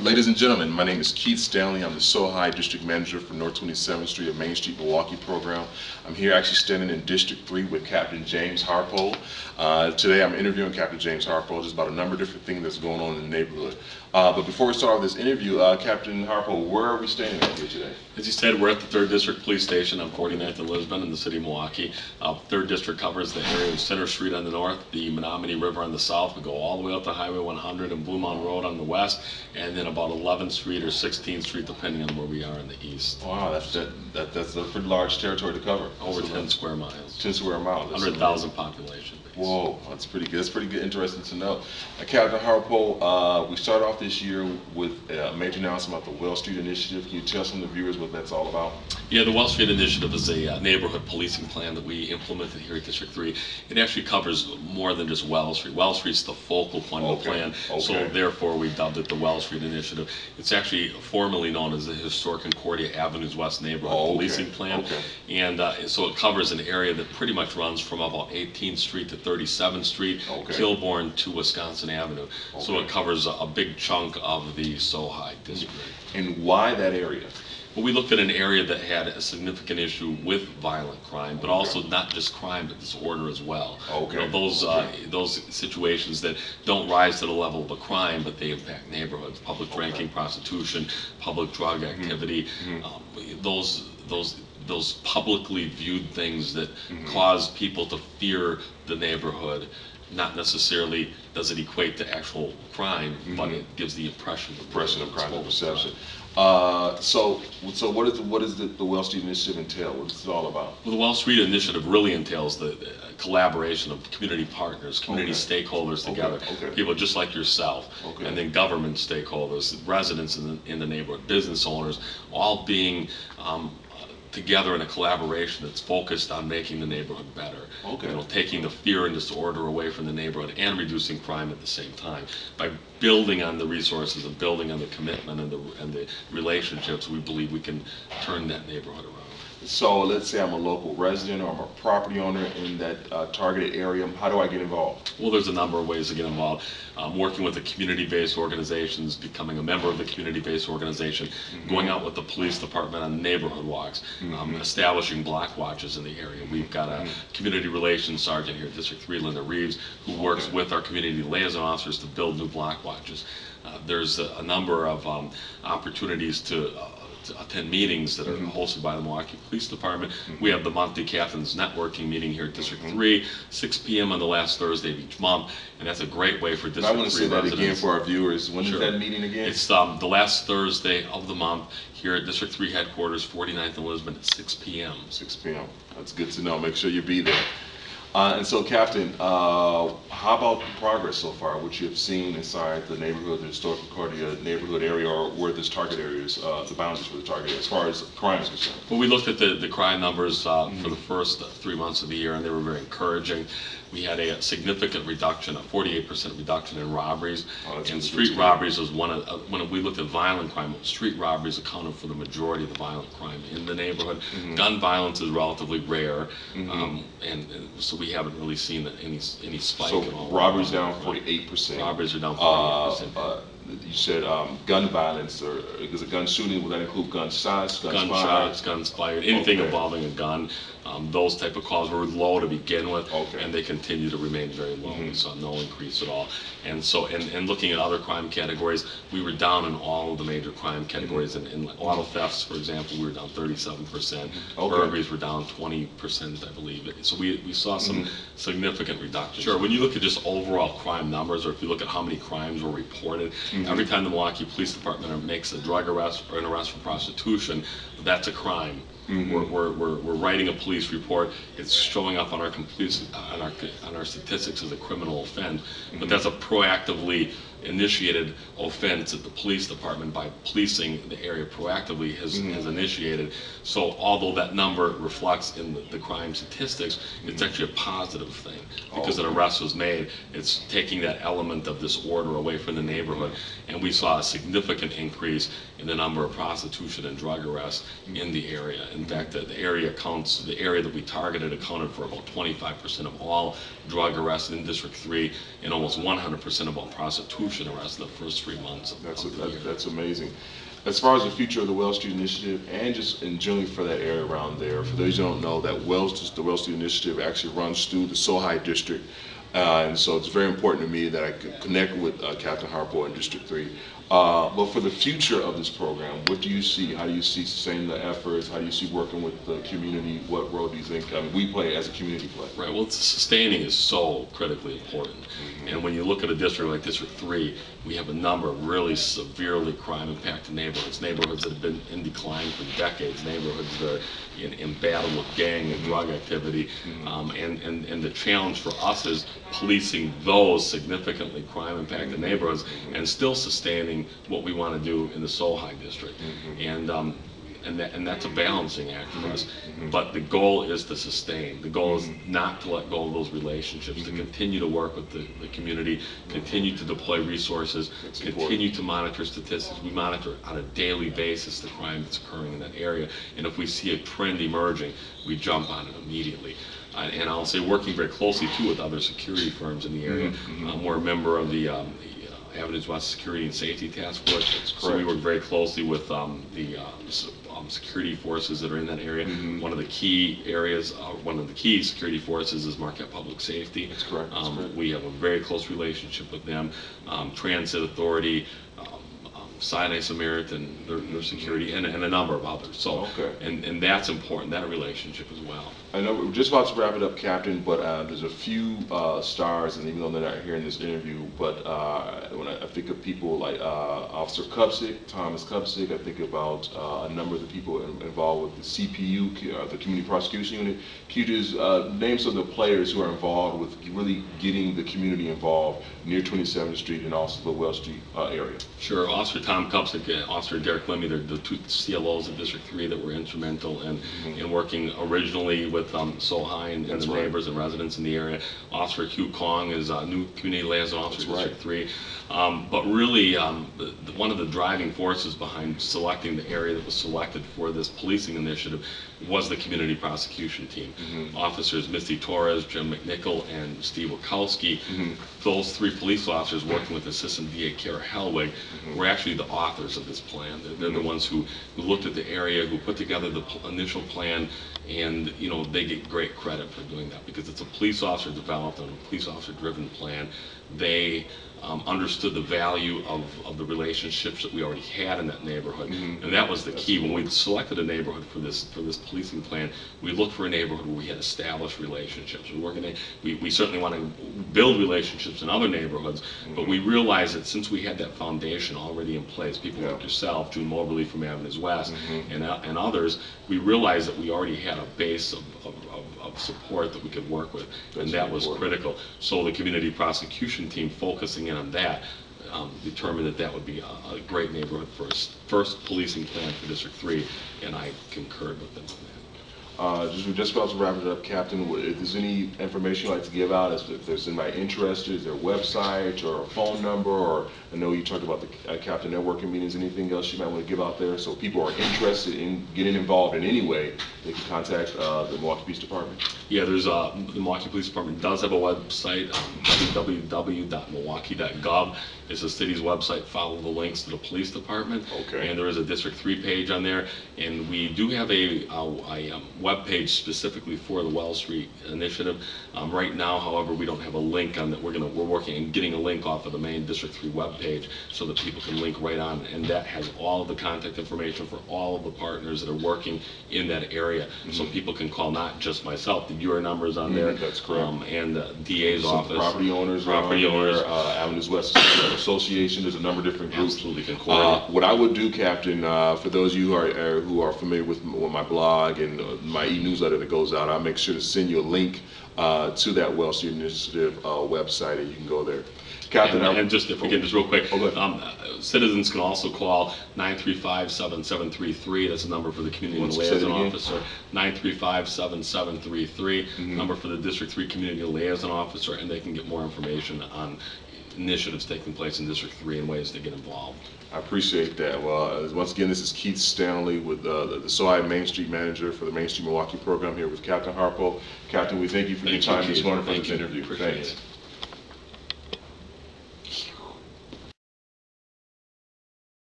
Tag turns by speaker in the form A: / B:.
A: Ladies and gentlemen, my name is Keith Stanley. I'm the SOHI District Manager for North 27th Street of Main Street, Milwaukee program. I'm here actually standing in District 3 with Captain James Harpole. Today I'm interviewing Captain James Harpole just about a number of different things that's going on in the neighborhood. But before we start off this interview, Captain Harpole, where are we standing at here today?
B: As you said, we're at the 3rd District Police Station on 49th and Lisbon in the City of Milwaukee. 3rd District covers the area of Center Street on the north, the Menominee River on the south. We go all the way up to Highway 100 and Blue Mountain Road on the west, and then about 11th Street or 16th Street, depending on where we are in the east.
A: Wow, that's a pretty large territory to cover.
B: Over 10 square miles.
A: 10 square miles.
B: 100,000 population.
A: Whoa, that's pretty good. That's pretty good. Interesting to know. Captain Harpole, we started off this year with a major announcement about the Well Street Initiative. Can you tell some of the viewers what that's all about?
B: Yeah, the Well Street Initiative is a neighborhood policing plan that we implemented here at District 3. It actually covers more than just Well Street. Well Street's the focal point of the plan, so therefore we dubbed it the Well Street Initiative. It's actually formally known as the Historic Concordia Avenues West Neighborhood Policing Plan, and so it covers an area that pretty much runs from about 18th Street to 37th Street, Kilbourne to Wisconsin Avenue. So it covers a big chunk of the SOHI District.
A: And why that area?
B: Well, we looked at an area that had a significant issue with violent crime, but also not just crime, but disorder as well. You know, those situations that don't rise to the level of a crime, but they impact neighborhoods, public drinking, prostitution, public drug activity, those publicly viewed things that cause people to fear the neighborhood. Not necessarily does it equate to actual crime, but it gives the impression of
A: crime and perception. So what does the Well Street Initiative entail? What is it all about?
B: Well, the Well Street Initiative really entails the collaboration of community partners, community stakeholders together, people just like yourself, and then government stakeholders, residents in the neighborhood, business owners, all being together in a collaboration that's focused on making the neighborhood better. You know, taking the fear and disorder away from the neighborhood and reducing crime at the same time. By building on the resources and building on the commitment and the relationships, we believe we can turn that neighborhood around.
A: So let's say I'm a local resident or I'm a property owner in that targeted area. How do I get involved?
B: Well, there's a number of ways to get involved. Working with the community-based organizations, becoming a member of the community-based organization, going out with the police department on neighborhood walks, establishing block watches in the area. We've got a community relations sergeant here at District 3, Linda Reeves, who works with our community liaison officers to build new block watches. There's a number of opportunities to attend meetings that are hosted by the Milwaukee Police Department. We have the monthly Captain's Networking meeting here at District 3, 6 p.m. on the last Thursday of each month, and that's a great way for District 3 residents. I want to say that again for our viewers. When is that meeting again? It's the last Thursday of the month here at District 3 headquarters, 49th and Lisbon at 6 p.m. 6 p.m.
A: That's good to know. Make sure you be there. And so, Captain, how about the progress so far, what you have seen inside the neighborhood, the Historic Concordia neighborhood area, or where this target areas, the boundaries for the target area, as far as crime is concerned?
B: Well, we looked at the crime numbers for the first 3 months of the year, and they were very encouraging. We had a significant reduction, a 48% reduction in robberies. And street robberies was when we looked at violent crime, street robberies accounted for the majority of the violent crime in the neighborhood. Gun violence is relatively rare, and so we haven't really seen any spike at all.
A: So robberies down 48%.
B: Robberies are down 48%.
A: You said gun violence, or is a gun shooting, would that include gunshots,
B: guns fired, anything involving a gun. Those type of calls were low to begin with, and they continue to remain very low. We saw no increase at all. And so, and looking at other crime categories, we were down in all of the major crime categories. In auto thefts, for example, we were down 37%. Burglaries were down 20%, I believe. So we saw some significant reductions. Sure, when you look at just overall crime numbers, or if you look at how many crimes were reported, every time the Milwaukee Police Department makes a drug arrest or an arrest for prostitution, that's a crime. We're writing a police report. It's showing up on our statistics as a criminal offense, but that's a proactively initiated offense that the police department, by policing the area proactively, has initiated. So although that number reflects in the crime statistics, it's actually a positive thing because an arrest was made. It's taking that element of disorder away from the neighborhood, and we saw a significant increase in the number of prostitution and drug arrests in the area. In fact, the area that we targeted accounted for about 25% of all drug arrests in District 3 and almost 100% of all prostitution arrests in the first 3 months of the year.
A: That's amazing. As far as the future of the Wells Street Initiative, and just in general for that area around there, for those who don't know, that the Wells Street Initiative actually runs through the SOHI District, and so it's very important to me that I could connect with Captain Harpole in District 3. But for the future of this program, what do you see? How do you see sustaining the efforts? How do you see working with the community? What role do you think we play as a community play?
B: Right, well, sustaining is so critically important. And when you look at a district like District 3, we have a number of really severely crime-impacted neighborhoods that have been in decline for decades, neighborhoods that are in battle with gang and drug activity. And the challenge for us is policing those significantly crime-impacted neighborhoods and still sustaining what we want to do in the SOHI District. And that's a balancing act for us. But the goal is to sustain. The goal is not to let go of those relationships, to continue to work with the community, continue to deploy resources, continue to monitor statistics. We monitor on a daily basis the crime that's occurring in that area. And if we see a trend emerging, we jump on it immediately. And I'll say working very closely too with other security firms in the area. We're a member of the Avenues West Security and Safety Task Force. So we work very closely with the security forces that are in that area. One of the key security forces is Marquette Public Safety.
A: That's correct.
B: We have a very close relationship with them. Transit Authority, Sinai Samaritan, their security, and a number of others. So, and that's important, that relationship as well.
A: I know we're just about to wrap it up, Captain, but there's a few stars, and even though they're not here in this interview, but when I think of people like Officer Thomas Kupsik, I think about a number of the people involved with the CPU, the Community Prosecution Unit. Can you just name some of the players who are involved with really getting the community involved near 27th Street and also the Wells Street area?
B: Sure. Officer Tom Kupsik and Officer Derek Lemmy, they're the two CLOs of District 3 that were instrumental in working originally with SOHI and the neighbors and residents in the area. Officer Hugh Kong is a new community liaison officer in District 3. But really, one of the driving forces behind selecting the area that was selected for this policing initiative was the community prosecution team. Officers Misty Torres, Jim McNichol, and Steve Wachowski, those three police officers working with Assistant DA Kara Helwig, were actually the authors of this plan. They're the ones who looked at the area, who put together the initial plan, and they get great credit for doing that because it's a police officer developed and a police officer driven plan. They understood the value of the relationships that we already had in that neighborhood, and that was the key. When we selected a neighborhood for this policing plan, we looked for a neighborhood where we had established relationships. We certainly want to build relationships in other neighborhoods, but we realized that since we had that foundation already in place, people like yourself, June Moberly from Avenues West, and others, we realized that we already had a base of support that we could work with, and that was critical. So the community prosecution team, focusing in on that, determined that would be a great neighborhood for us. First policing plan for District 3, and I concurred with them on that.
A: We're just about to wrap it up, Captain. If there's any information you'd like to give out, if there's anybody interested, is there a website or a phone number, or I know you talked about the Captain networking meetings, anything else you might want to give out there so people are interested in getting involved in any way, they can contact the Milwaukee Police Department?
B: Yeah, there's the Milwaukee Police Department does have a website, www.milwaukee.gov. It's the city's website. Follow the links to the police department. And there is a District 3 page on there, and we do have a web page specifically for the Wells Street Initiative. Right now, however, we don't have a link on that. We're working on getting a link off of the main District 3 web page so that people can link right on, and that has all of the contact information for all of the partners that are working in that area. So people can call not just myself. The Bureau numbers on there.
A: That's correct.
B: And the DA's office.
A: Property owners. Avenues West Association. There's a number of different groups.
B: Absolutely can coordinate.
A: What I would do, Captain, for those of you who are familiar with my blog and my e-newsletter that goes out, I'll make sure to send you a link to that Wells Street Initiative website, and you can go there. Captain,
B: and just if we can, just real quick, citizens can also call 935-7733. That's the number for the community liaison officer. 935-7733. Number for the District 3 community liaison officer, and they can get more information on initiatives taking place in District 3 and ways to get involved.
A: I appreciate that. Well, once again, this is Keith Stanley with the SOHI Main Street Manager for the Main Street Milwaukee program here with Captain Harpole. Captain, we thank you for your time this morning for this interview.
B: Appreciate
A: Thanks.
B: it.